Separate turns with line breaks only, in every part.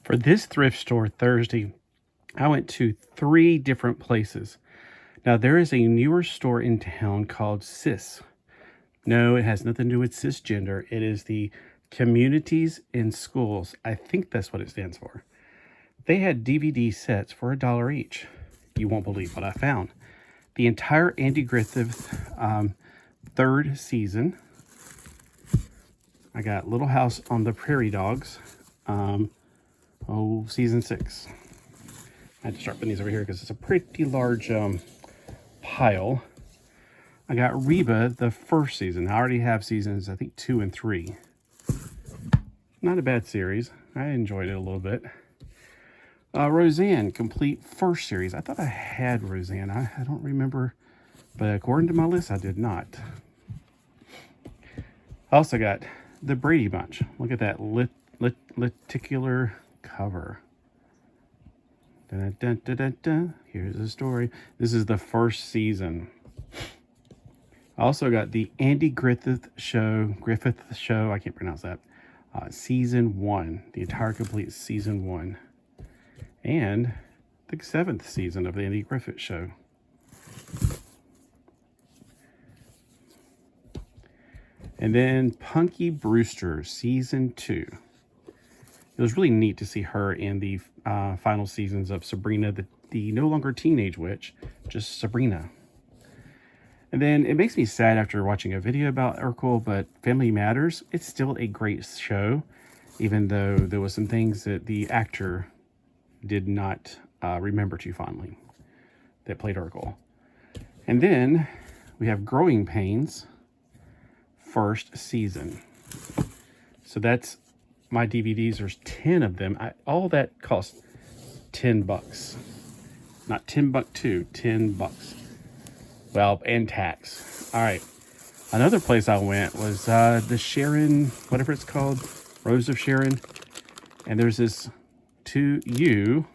For this thrift store Thursday, I went to 3 different places. Now, there is a newer store in town called Cis. No, it has nothing to do with cisgender. It is the Communities in Schools. I think that's what it stands for. They had DVD sets for $1 each. You won't believe what I found. The entire Andy Griffith 3rd season. I got Little House on the Prairie Dogs. Season 6. I had to start putting these over here because it's a pretty large pile. I got Reba, the 1st season. I already have seasons, I think, 2 and 3. Not a bad series. I enjoyed it a little bit. Roseanne, complete 1st series. I thought I had Roseanne. I don't remember, but according to my list, I did not. I also got the Brady Bunch. Look at that lenticular cover. Dun, dun, dun, dun, dun. Here's the story. This is the 1st season. I also got the Andy Griffith Show. I can't pronounce that. Season 1. The entire complete season 1. And the 7th season of the Andy Griffith Show. And then Punky Brewster, season 2. It was really neat to see her in the final seasons of Sabrina, the no longer teenage witch, just Sabrina. And then it makes me sad after watching a video about Urkel, but Family Matters, it's still a great show, even though there was some things that the actor did not remember too fondly that played Urkel. And then we have Growing Pains, 1st season. So that's my DVDs. There's 10 of them. All that cost $10. Not $10 $10. Well, and tax. All right. Another place I went was the Sharon, whatever it's called, Rose of Sharon. And there's this To You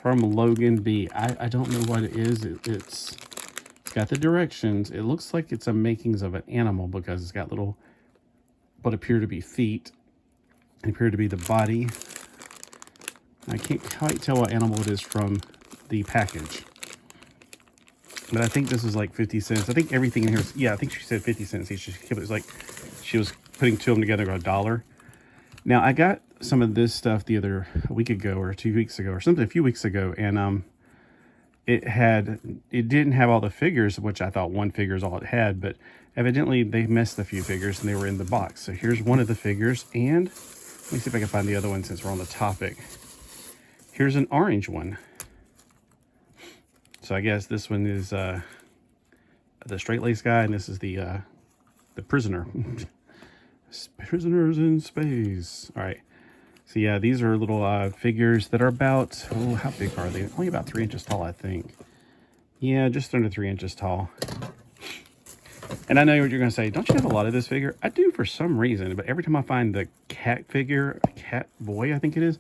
from Logan B. I don't know what it is. It's got the directions. It looks like it's a makings of an animal because it's got little, what appear to be feet. It appear to be the body. I can't quite tell what animal it is from the package. But I think this is like 50 cents. I think everything in here is, yeah, I think she said 50 cents each. It was like she was putting 2 of them together for $1. Now, I got some of this stuff a week ago or 2 weeks ago or something, a few weeks ago, and it didn't have all the figures, which I thought one figure is all it had, but evidently they missed a few figures and they were in the box. So here's one of the figures, and let me see if I can find the other one since we're on the topic. Here's an orange one. So I guess this one is the straight-laced guy, and this is the prisoner. Prisoners in space. All right. So yeah, these are little figures that are about, how big are they? Only about 3 inches tall, I think. Yeah, just under 3 inches tall. And I know what you're going to say. Don't you have a lot of this figure? I do for some reason, but every time I find the cat figure, cat boy, I think it is,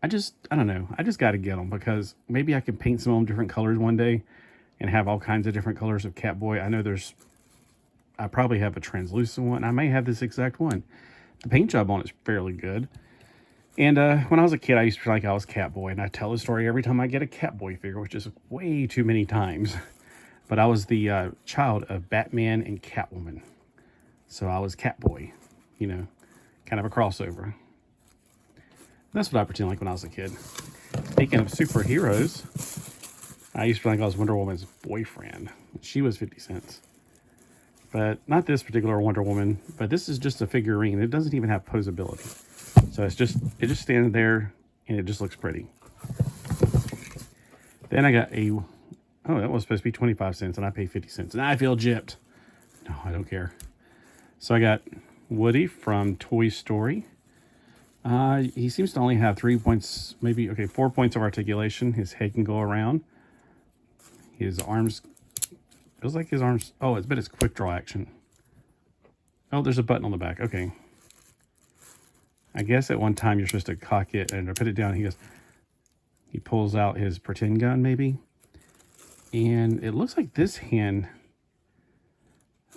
I don't know. I just got to get them because maybe I can paint some of them different colors one day and have all kinds of different colors of Catboy. I know I probably have a translucent one. I may have this exact one. The paint job on it's fairly good. And when I was a kid, I used to feel like I was Catboy, and I tell the story every time I get a Catboy figure, which is way too many times. But I was the child of Batman and Catwoman. So I was Catboy, kind of a crossover. That's what I pretend like when I was a kid. Speaking of superheroes, I used to feel like I was Wonder Woman's boyfriend. She was 50 cents. But not this particular Wonder Woman, but this is just a figurine. It doesn't even have posability. So it just stands there and it just looks pretty. Then I got that was supposed to be 25 cents and I paid 50 cents. And I feel gypped. No, I don't care. So I got Woody from Toy Story. He seems to only have 3 points, 4 points of articulation. His head can go around. His arms, feels like his arms, it's quick draw action. Oh, there's a button on the back. Okay. I guess at one time you're supposed to cock it and put it down. He pulls out his pretend gun maybe. And it looks like this hand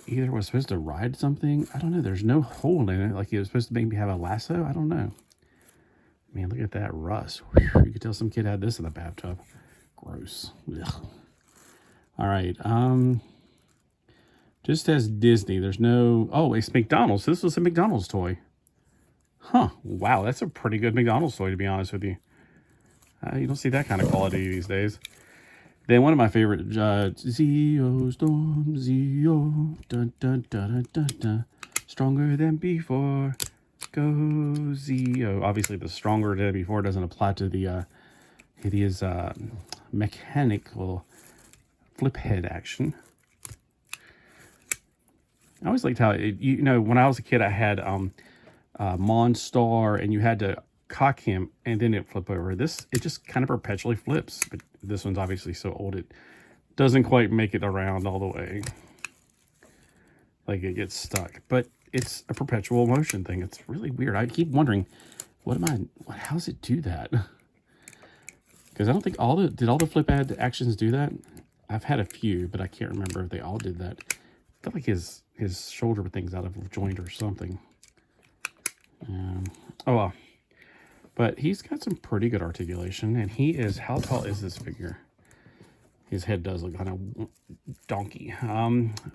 either was supposed to ride something. I don't know. There's no hole in it. Like he was supposed to maybe have a lasso. I don't know. Man, look at that rust. Whew, you could tell some kid had this in the bathtub. Gross. Ugh. All right. Just as Disney, there's no... Oh, it's McDonald's. So this was a McDonald's toy. Huh. Wow, that's a pretty good McDonald's toy, to be honest with you. You don't see that kind of quality these days. Then one of my favorite... Zio, storm, Zio. Dun, dun, dun, dun, dun, dun. Stronger than before. Go, Zio. Obviously, the stronger than before doesn't apply to the hideous mechanical flip head action. I always liked how, you know, when I was a kid, I had Monstar, and you had to cock him, and then it flip over. This, it just kind of perpetually flips, but this one's obviously so old, it doesn't quite make it around all the way. Like, it gets stuck, but it's a perpetual motion thing. It's really weird. I keep wondering, how does it do that? Because I don't think did all the flip ad actions do that? I've had a few, but I can't remember if they all did that. I feel like his shoulder thing's out of joint or something. Oh well. But he's got some pretty good articulation, and he is, how tall is this figure? His head does look kind of donkey.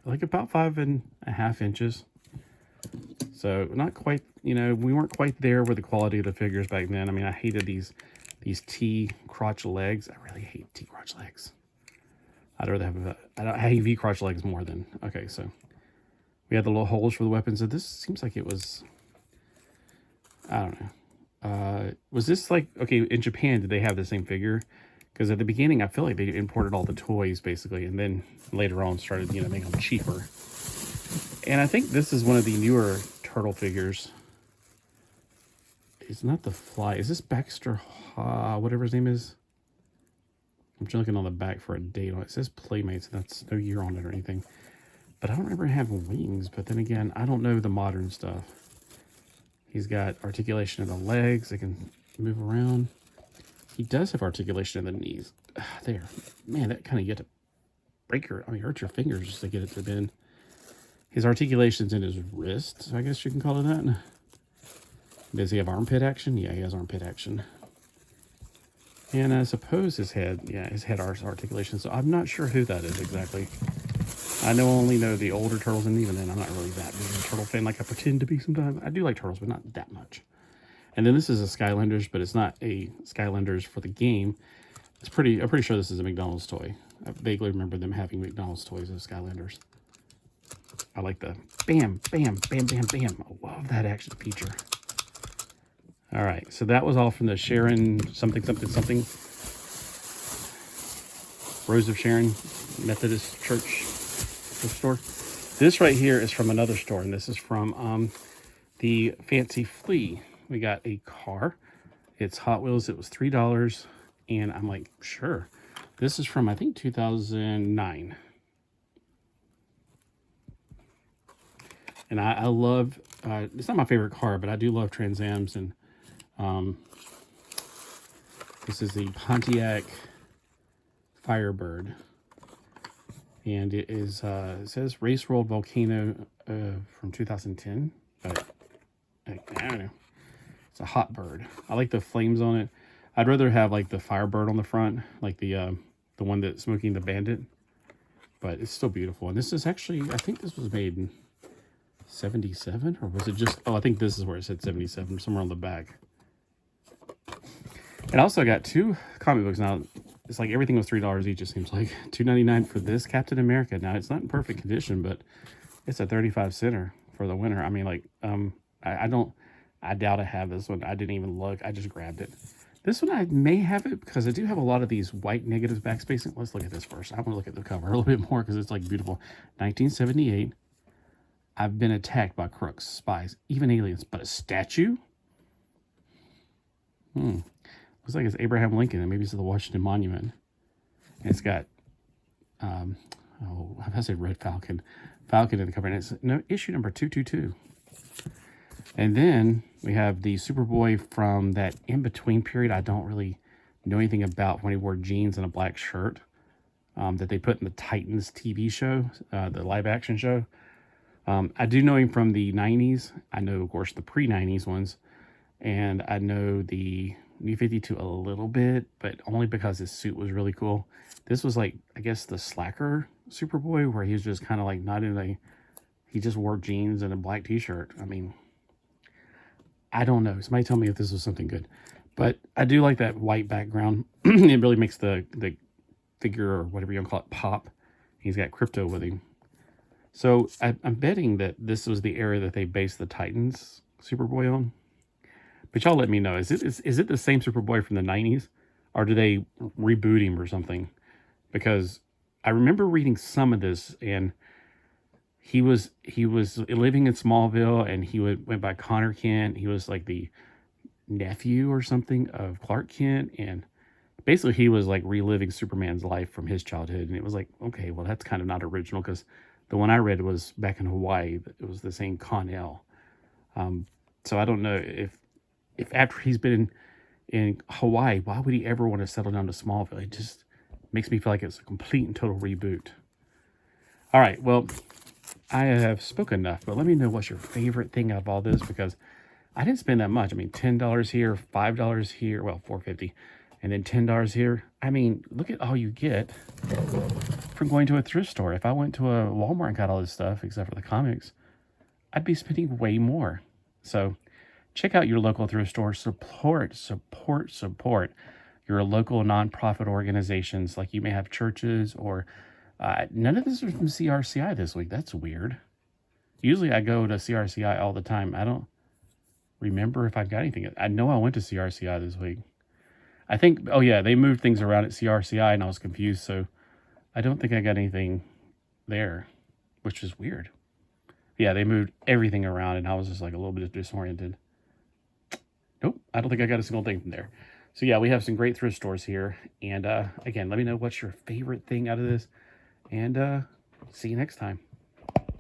Like about 5.5 inches. So not quite, you know, we weren't quite there with the quality of the figures back then. I mean, I hated these T crotch legs. I really hate T crotch legs. I'd rather have I hate V crotch legs more than, okay, so we had the little holes for the weapons. So this seems like it was, I don't know. Was this like, okay, in Japan, did they have the same figure? Because at the beginning, I feel like they imported all the toys, basically, and then later on started, you know, making them cheaper. And I think this is one of the newer turtle figures. It's not the Fly. Is this Baxter, whatever his name is? I'm just looking on the back for a date on it. It says Playmates, and that's no year on it or anything. But I don't remember having wings. But then again, I don't know the modern stuff. He's got articulation in the legs. They can move around. He does have articulation in the knees. There. Man, that kind of get to break your... I mean, hurt your fingers just to get it to bend. His articulation's in his wrist, I guess you can call it that. Does he have armpit action? Yeah, he has armpit action. And I suppose his head, yeah, his head articulation. So I'm not sure who that is exactly. I only know the older turtles, and even then, I'm not really that big of a turtle fan like I pretend to be sometimes. I do like turtles, but not that much. And then this is a Skylanders, but it's not a Skylanders for the game. I'm pretty sure this is a McDonald's toy. I vaguely remember them having McDonald's toys as Skylanders. I like the bam, bam, bam, bam, bam. I love that action feature. All right, so that was all from the Sharon something, something, something. Rose of Sharon Methodist Church store. This right here is from another store, and this is from the Fancy Flea. We got a car. It's Hot Wheels. It was $3, and I'm like, sure. This is from, I think, 2009. And I love, it's not my favorite car, but I do love Trans Ams, and this is the Pontiac Firebird, and it is it says Race World Volcano from 2010, but I don't know. It's a hot bird. I like the flames on it. I'd rather have like the Firebird on the front, like the one that's Smoking the Bandit, but it's still beautiful. And this is actually, I think this was made in 77, or was it just, oh, I think this is where it said 77, somewhere on the back. And I also got 2 comic books now. It's like everything was $3 each, it seems like. $2.99 for this Captain America. Now, it's not in perfect condition, but it's a 35 center for the winner. I mean, like, I doubt I have this one. I didn't even look. I just grabbed it. This one, I may have it because I do have a lot of these white negatives backspacing. Let's look at this first. I want to look at the cover a little bit more because it's, like, beautiful. 1978. I've been attacked by crooks, spies, even aliens. But a statue? Looks like it's Abraham Lincoln, and maybe it's the Washington Monument. And it's got, I said Red Falcon in the cover, and it's issue number 222. And then we have the Superboy from that in-between period I don't really know anything about, when he wore jeans and a black shirt, that they put in the Titans TV show, the live-action show. I do know him from the 90s. I know, of course, the pre-90s ones. And I know the New 52 a little bit, but only because his suit was really cool. This was like, I guess, the slacker Superboy, where he was just kind of like not in a, he just wore jeans and a black t-shirt. I mean, I don't know. Somebody tell me if this was something good. But I do like that white background. It really makes the figure, or whatever you want to call it, pop. He's got crypto with him. So I'm betting that this was the era that they based the Titans Superboy on. But y'all let me know. Is it the same Superboy from the 90s? Or do they reboot him or something? Because I remember reading some of this, and he was living in Smallville, and he went by Connor Kent. He was like the nephew or something of Clark Kent, and basically he was like reliving Superman's life from his childhood. And it was like, okay, well, that's kind of not original, because the one I read was back in Hawaii. It was the same Con-El. So I don't know if after he's been in Hawaii, why would he ever want to settle down to Smallville? It just makes me feel like it's a complete and total reboot. All right, well, I have spoken enough, but let me know what's your favorite thing out of all this, because I didn't spend that much. I mean, $10 here, $5 here, well, $4.50, and then $10 here. I mean, look at all you get from going to a thrift store. If I went to a Walmart and got all this stuff, except for the comics, I'd be spending way more. So check out your local thrift store. Support your local nonprofit organizations. Like, you may have churches, or none of this is from CRCI this week. That's weird. Usually I go to CRCI all the time. I don't remember if I've got anything. I know I went to CRCI this week. I think, oh yeah, they moved things around at CRCI and I was confused. So I don't think I got anything there, which is weird. Yeah, they moved everything around and I was just like a little bit disoriented. Nope, I don't think I got a single thing from there. So yeah, we have some great thrift stores here. And again, let me know what's your favorite thing out of this. And see you next time.